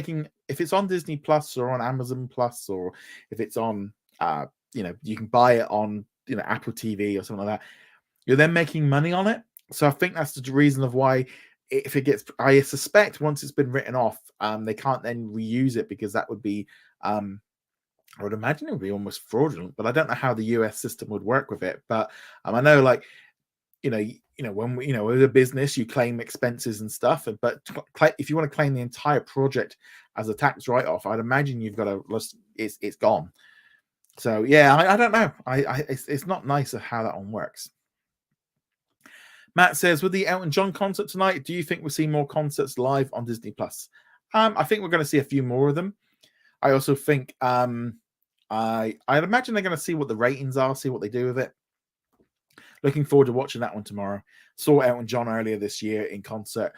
if it's on Disney Plus or on Amazon Plus, or if it's on, you can buy it on, Apple TV or something like that, you're then making money on it. So I think that's the reason of why, if it gets, I suspect once it's been written off, they can't then reuse it, because that would be, I would imagine it would be almost fraudulent, but I don't know how the US system would work with it. But I know, like, when with a business, you claim expenses and stuff, but if you want to claim the entire project as a tax write-off, I'd imagine you've got it's gone. So yeah, I don't know. It's not nice of how that one works. Matt says, with the Elton John concert tonight, do you think we'll see more concerts live on Disney Plus? I think we're going to see a few more of them. I also think I'd imagine they're going to see what the ratings are, see what they do with it. Looking forward to watching that one tomorrow. Saw Elton John earlier this year in concert.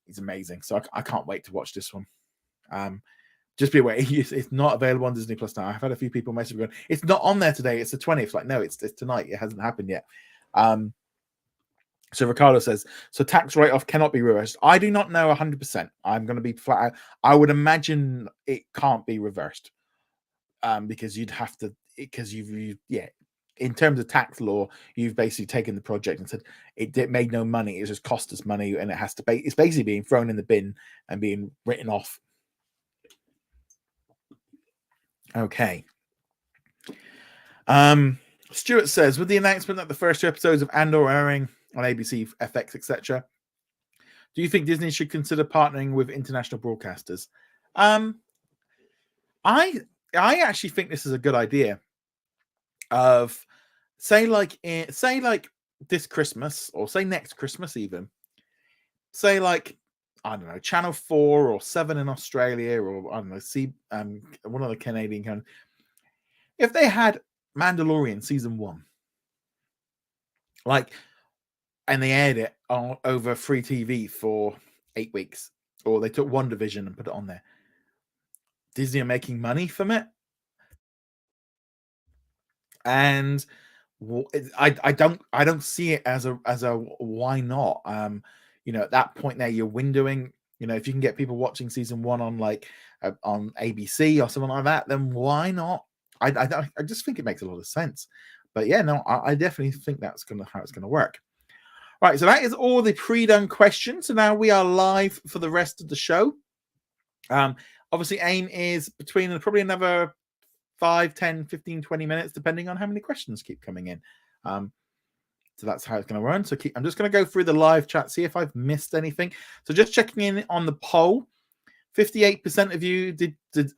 He's amazing. So I can't wait to watch this one. Just be aware, it's not available on Disney Plus now. I've had a few people message me going, it's not on there today. It's the 20th. Like, no, it's tonight. It hasn't happened yet. So Ricardo says, so tax write-off cannot be reversed. I do not know 100%. I'm going to be flat out. I would imagine it can't be reversed, because you'd have to, because you've in terms of tax law, you've basically taken the project and said it made no money. It just cost us money, and it has to it's basically being thrown in the bin and being written off. Okay. Stuart says, with the announcement that the first 2 episodes of Andor airing on ABC, FX, etc., do you think Disney should consider partnering with international broadcasters? I actually think this is a good idea. Of say like this Christmas, or say next Christmas, even say like, I don't know, Channel 4 or 7 in Australia, or I don't know, one of the Canadian countries, if they had Mandalorian season 1, like, and they aired it over free TV for 8 weeks, or they took WandaVision and put it on there, Disney are making money from it, and I don't see it as a why not. At that point there, you're windowing. If you can get people watching season 1 on on ABC or something like that, then why not? I just think it makes a lot of sense. But yeah, no, I definitely think that's how it's gonna work. Right, so that is all the pre-done questions. So now we are live for the rest of the show. Obviously, aim is between probably another 5, 10, 15, 20 minutes, depending on how many questions keep coming in. So that's how it's going to run. So I'm just going to go through the live chat, see if I've missed anything. So just checking in on the poll, 58% of you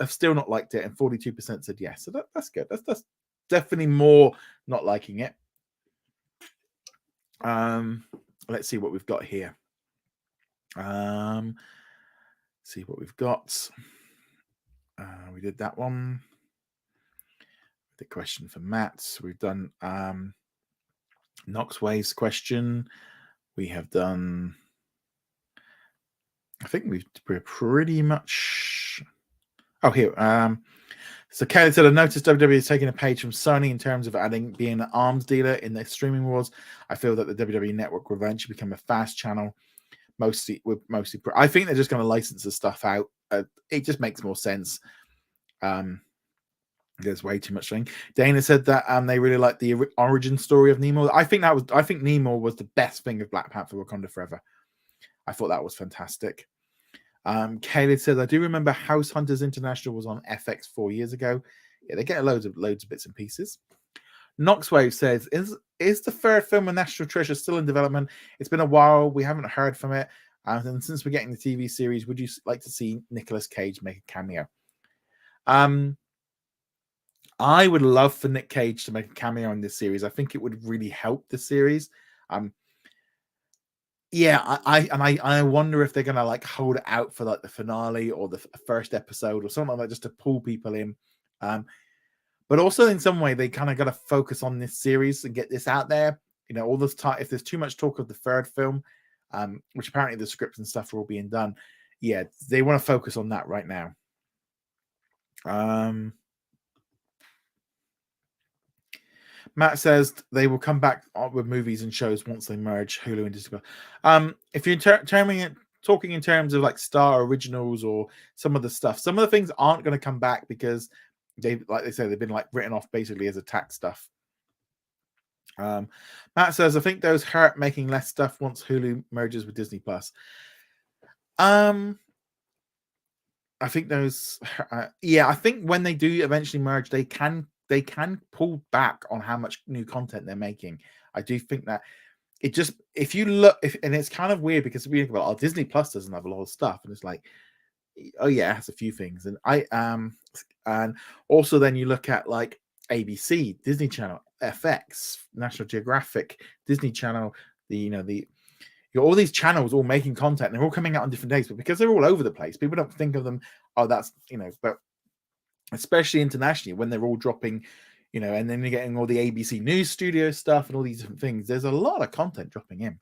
have still not liked it, and 42% said yes. So that's good. That's definitely more not liking it. Let's see what we've got here. See what we've got. We did that one. The question for Matt. We've done Knoxway's question. We have done, I think we're pretty much, here. So Kelly said, I noticed WWE is taking a page from Sony in terms of being an arms dealer in their streaming wars. I feel that the WWE network will eventually become a fast channel. Mostly, I think they're just going to license the stuff out. It just makes more sense. There's way too much thing. Dana said that they really like the origin story of Nemo. I think Nemo was the best thing of Black Panther: Wakanda Forever. I thought that was fantastic. Caleb says, I do remember House Hunters International was on FX 4 years ago. Yeah, they get loads of bits and pieces. Knoxwave says, is the third film of National Treasure still in development? It's been a while. We haven't heard from it. And since we're getting the TV series, would you like to see Nicolas Cage make a cameo? I would love for Nick Cage to make a cameo in this series. I think it would really help the series. I wonder if they're gonna hold it out for the finale or the first episode or something like that, just to pull people in. But also in some way they kind of got to focus on this series and get this out there. All this time, if there's too much talk of the third film, which apparently the scripts and stuff are all being done, yeah, they want to focus on that right now. Matt says they will come back with movies and shows once they merge Hulu and Disney. If you're talking in terms of Star Originals or some of the stuff, some of the things aren't going to come back because they've been written off basically as attack stuff. Matt says, I think those hurt making less stuff once Hulu merges with Disney Plus. I think those, I think when they do eventually merge, they can pull back on how much new content they're making. I do think that it just, if you look, and it's kind of weird because we think about, Disney Plus doesn't have a lot of stuff, and it's oh yeah, it has a few things, and also then you look at ABC, Disney Channel, FX, National Geographic, Disney Channel, all these channels all making content, and they're all coming out on different days, but because they're all over the place, people don't think of them, that's, but especially internationally when they're all dropping, and then you're getting all the ABC News Studio stuff and all these different things. There's a lot of content dropping in.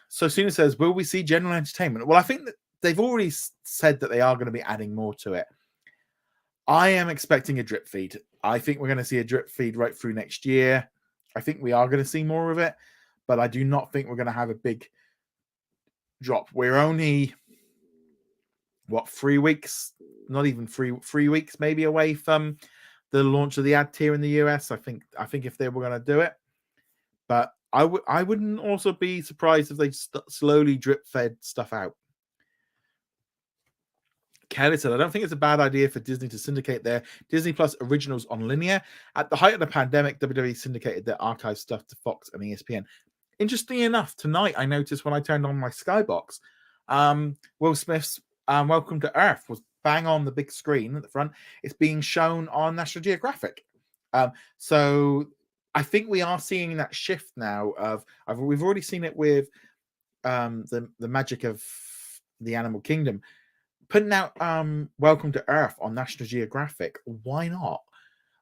So Suna says, will we see general entertainment? Well, I think that they've already said that they are going to be adding more to it. I am expecting a drip feed. I think we're going to see a drip feed right through next year. I think we are going to see more of it, but I do not think we're going to have a big drop. We're only 3 weeks, not even 3 weeks maybe away from the launch of the ad tier in the US. I think if they were going to do it, but I wouldn't also be surprised if they slowly drip fed stuff out. Kelly said, I don't think it's a bad idea for Disney to syndicate their Disney Plus originals on linear. At the height of the pandemic, WWE syndicated their archive stuff to Fox and ESPN. Interestingly enough, tonight I noticed when I turned on my Skybox, Will Smith's Welcome to Earth was bang on the big screen at the front. It's being shown on National Geographic. So I think we are seeing that shift now. We've already seen it with the magic of the Animal Kingdom. Putting out Welcome to Earth on National Geographic, why not?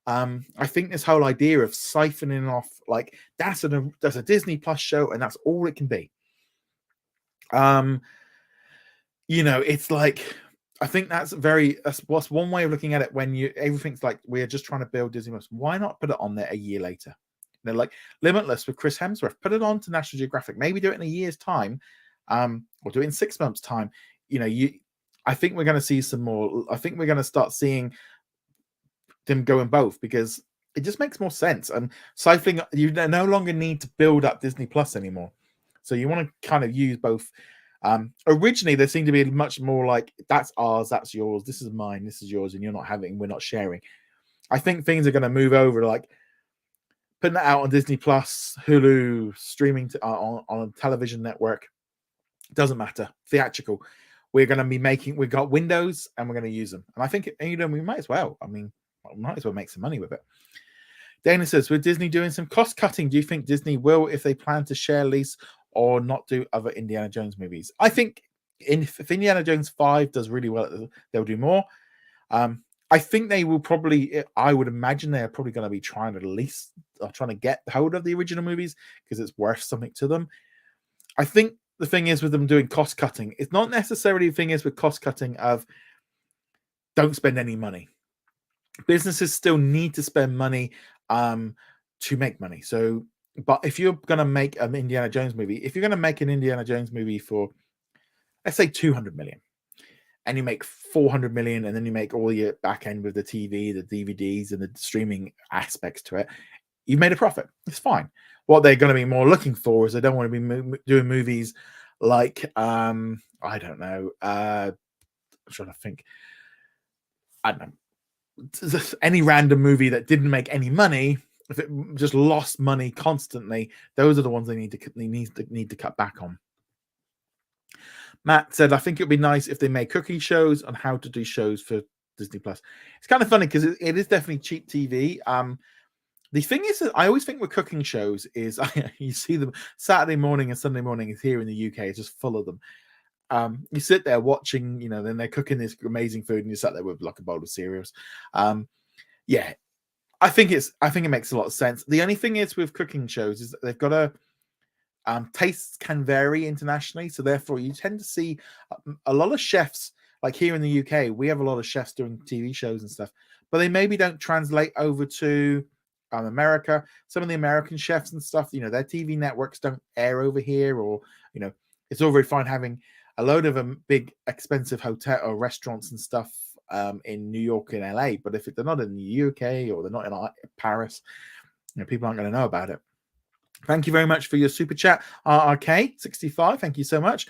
I think this whole idea of siphoning off, like that's a Disney Plus show and that's all it can be. It's like, I think that's what's one way of looking at it when everything's like we're just trying to build Disney Plus. Why not put it on there a year later? Like Limitless with Chris Hemsworth, put it on to National Geographic. Maybe do it in a year's time, or do it in 6 months' time. I think we're going to see some more. I think we're going to start seeing them going both because it just makes more sense. And siphoning, you no longer need to build up Disney Plus anymore. So you want to kind of use both. Originally, there seemed to be much more like that's ours, that's yours, this is mine, this is yours, and you're not having, we're not sharing. I think things are going to move over to like putting that out on Disney Plus, Hulu, streaming on a television network. Doesn't matter. Theatrical. We're going to be we've got windows and we're going to use them. And I think, we might as well. I mean, we might as well make some money with it. Dana says, with Disney doing some cost cutting, do you think Disney will, if they plan to share lease or not do other Indiana Jones movies? I think if Indiana Jones 5 does really well, they'll do more. I think they will probably, I would imagine they're probably going to be trying to lease or trying to get hold of the original movies because it's worth something to them. I think the thing is with them doing cost cutting, it's not necessarily the thing is with cost cutting of don't spend any money. Businesses still need to spend money to make money. So, but if you're going to make an Indiana Jones movie, if you're going to make an Indiana Jones movie for, let's say 200 million, and you make 400 million, and then you make all your back end with the TV, the DVDs, and the streaming aspects to it, you've made a profit. It's fine. What they're going to be more looking for is they don't want to be doing movies like, I don't know, I'm trying to think, I don't know, any random movie that didn't make any money, if it just lost money constantly, those are the ones they need to cut back on. Matt said, I think it would be nice if they made cooking shows on how to do shows for Disney Plus. It's kind of funny because it is definitely cheap TV. The thing is that I always think with cooking shows is you see them Saturday morning and Sunday morning is here in the UK. It's just full of them. You sit there watching, then they're cooking this amazing food and you sat there with like a bowl of cereals. Yeah, I think it makes a lot of sense. The only thing is with cooking shows is that they've got to tastes can vary internationally, so therefore you tend to see a lot of chefs, like here in the UK, we have a lot of chefs doing TV shows and stuff, but they maybe don't translate over to America. Some of the American chefs and stuff, their TV networks don't air over here, or it's all very fine having a load of big expensive hotel or restaurants and stuff in New York and LA, but if they're not in the UK or they're not in Paris, people aren't going to know about it. Thank you very much for your super chat, RRK65. Thank you so much.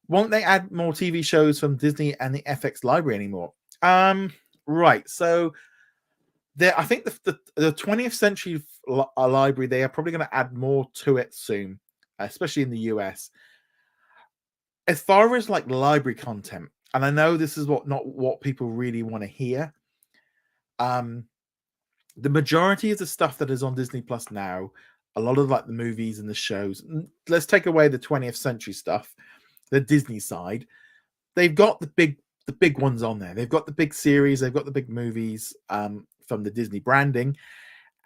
Won't they add more TV shows from Disney and the FX library anymore? Right. So I think the 20th Century Library, they are probably going to add more to it soon, especially in the US. As far as like library content, and I know this is not what people really want to hear. The majority of the stuff that is on Disney Plus now, a lot of like the movies and the shows, let's take away the 20th century stuff, the Disney side, they've got the big ones on there. They've got the big series, they've got the big movies from the Disney branding,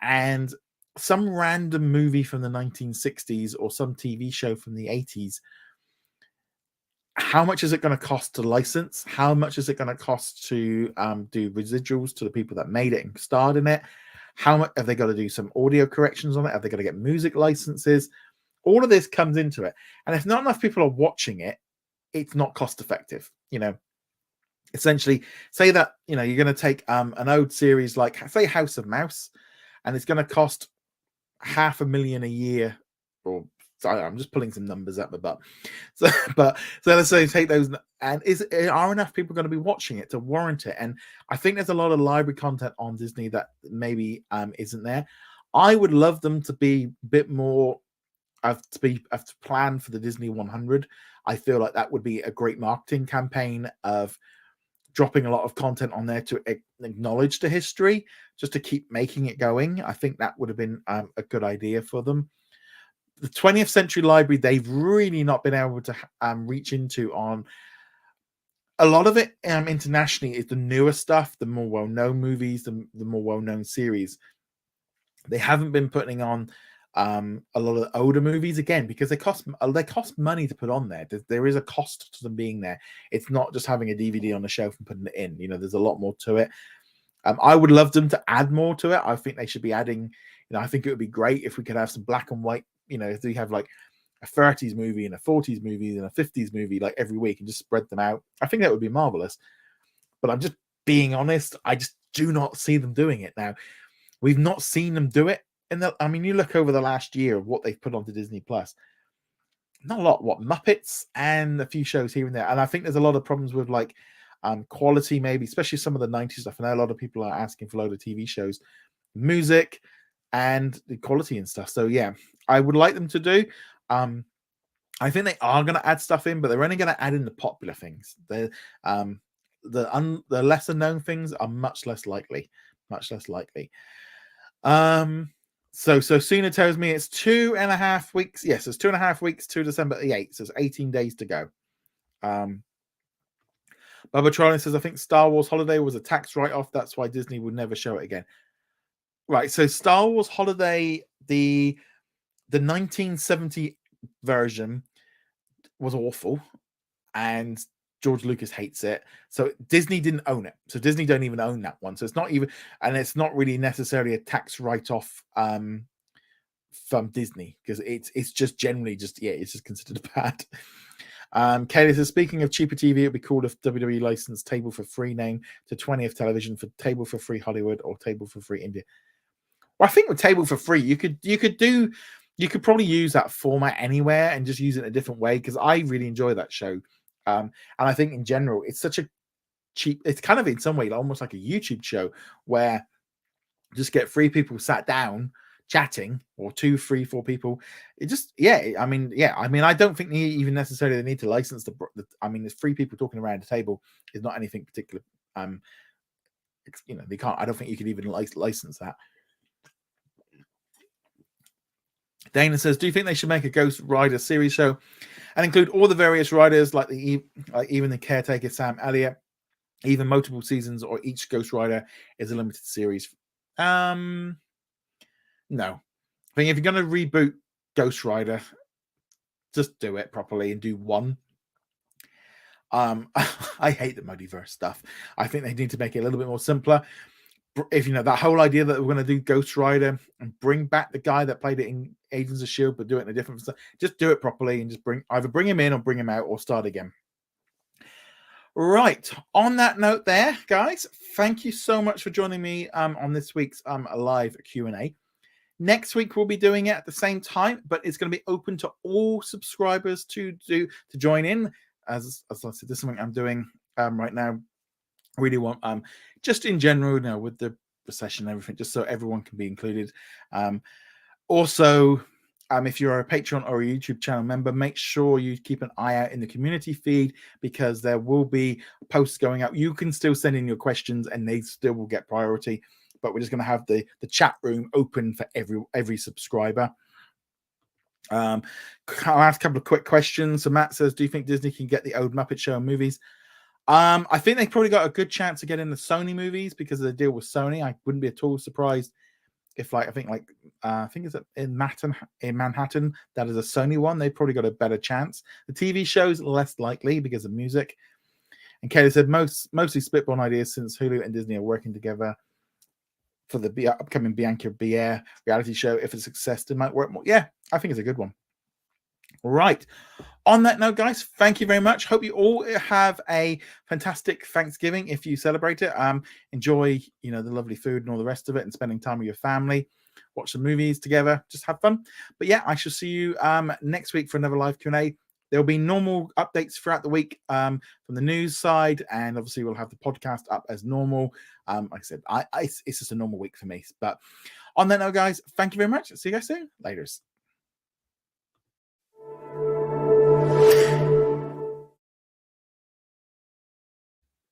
and some random movie from the 1960s or some TV show from the 80s. How much is it going to cost to license? How much is it going to cost to do residuals to the people that made it and starred in it? How much have they got to do some audio corrections on it? Have they got to get music licenses? All of this comes into it. And if not enough people are watching it, it's not cost effective. essentially say that you're going to take an old series like, say, House of Mouse, and it's going to cost $500,000 a year, or sorry, I'm just pulling some numbers at my butt. So let's say take those, and are enough people going to be watching it to warrant it? And I think there's a lot of library content on Disney that maybe isn't there. I would love them to be a bit more. I've to plan for the Disney 100. I feel like that would be a great marketing campaign of dropping a lot of content on there to acknowledge the history, just to keep making it going. I think that would have been a good idea for them. The 20th Century Library, they've really not been able to reach into on a lot of it. Internationally is the newer stuff, the more well-known movies, the more well-known series. They haven't been putting on a lot of older movies, again, because they cost money to put on there. There is a cost to them being there. It's not just having a DVD on the shelf and putting it in. There's a lot more to it. I would love them to add more to it. I think they should be adding. I think it would be great if we could have some black and white. If we have like a 30s movie and a 40s movie and a 50s movie like every week, and just spread them out. I think that would be marvelous. But I'm just being honest. I just do not see them doing it now. We've not seen them do it. You look over the last year of what they've put onto Disney Plus. Not a lot. Muppets and a few shows here and there. And I think there's a lot of problems with like quality, maybe, especially some of the 90s stuff. I know a lot of people are asking for a load of TV shows, music, and the quality and stuff. So yeah, I would like them to do. I think they are going to add stuff in, but they're only going to add in the popular things. The lesser known things are much less likely. So Suna tells me it's 2.5 weeks. Yes, it's 2.5 weeks to December the 8th. So it's 18 days to go. Bubba Trolling says, I think Star Wars Holiday was a tax write-off. That's why Disney would never show it again. Right. So Star Wars Holiday, the 1970 version was awful, and George Lucas hates it. So Disney didn't own it. So Disney don't even own that one. So it's not even, and it's not really necessarily a tax write-off from Disney, because it's just generally it's just considered bad. Kayla says, speaking of cheaper TV, it'd be cool if WWE licensed Table for Free name to 20th Television for Table for Free Hollywood or Table for Free India. Well, I think with Table for Free, you could probably use that format anywhere and just use it in a different way, because I really enjoy that show. And I think in general, it's such a cheap, it's kind of in some way almost like a YouTube show where just get 3 people sat down chatting, or 2, 3, 4 people. It just, I don't think they even necessarily need to license there's 3 people talking around the table is not anything particular. They can't, I don't think you could even license that. Dana says, do you think they should make a Ghost Rider series show and include all the various riders, like even the caretaker Sam Elliott, even multiple seasons, or each Ghost Rider is a limited series? No. I think if you're going to reboot Ghost Rider, just do it properly and do one. I hate the multiverse stuff. I think they need to make it a little bit more simpler. If that whole idea that we're going to do Ghost Rider and bring back the guy that played it in Agents of S.H.I.E.L.D., but do it in a different, just do it properly and just either bring him in or bring him out or start again. Right. On that note there, guys, thank you so much for joining me on this week's live Q&A. Next week, we'll be doing it at the same time, but it's going to be open to all subscribers to join in. As I said, this is something I'm doing right now. Really want just in general, with the recession and everything, just so everyone can be included. Also, if you're a Patreon or a YouTube channel member, make sure you keep an eye out in the community feed, because there will be posts going out. You can still send in your questions and they still will get priority, but we're just going to have the chat room open for every subscriber. I'll ask a couple of quick questions. So Matt says, do you think Disney can get the old Muppet Show movies? I think they've probably got a good chance of getting the Sony movies because of the deal with Sony. I wouldn't be at all surprised if, I think it's in Manhattan, that is a Sony one. They've probably got a better chance. The TV shows less likely because of music. And Kelly said mostly spitball ideas, since Hulu and Disney are working together for the upcoming Bianca Bier reality show. If it's a success, it might work more. Yeah, I think it's a good one. Right. On that note, guys, thank you very much. Hope you all have a fantastic Thanksgiving if you celebrate it. Enjoy, the lovely food and all the rest of it, and spending time with your family. Watch some movies together. Just have fun. But yeah, I shall see you next week for another live Q&A. There'll be normal updates throughout the week from the news side, and obviously we'll have the podcast up as normal. Like I said, it's just a normal week for me. But on that note, guys, thank you very much. See you guys soon. Laters.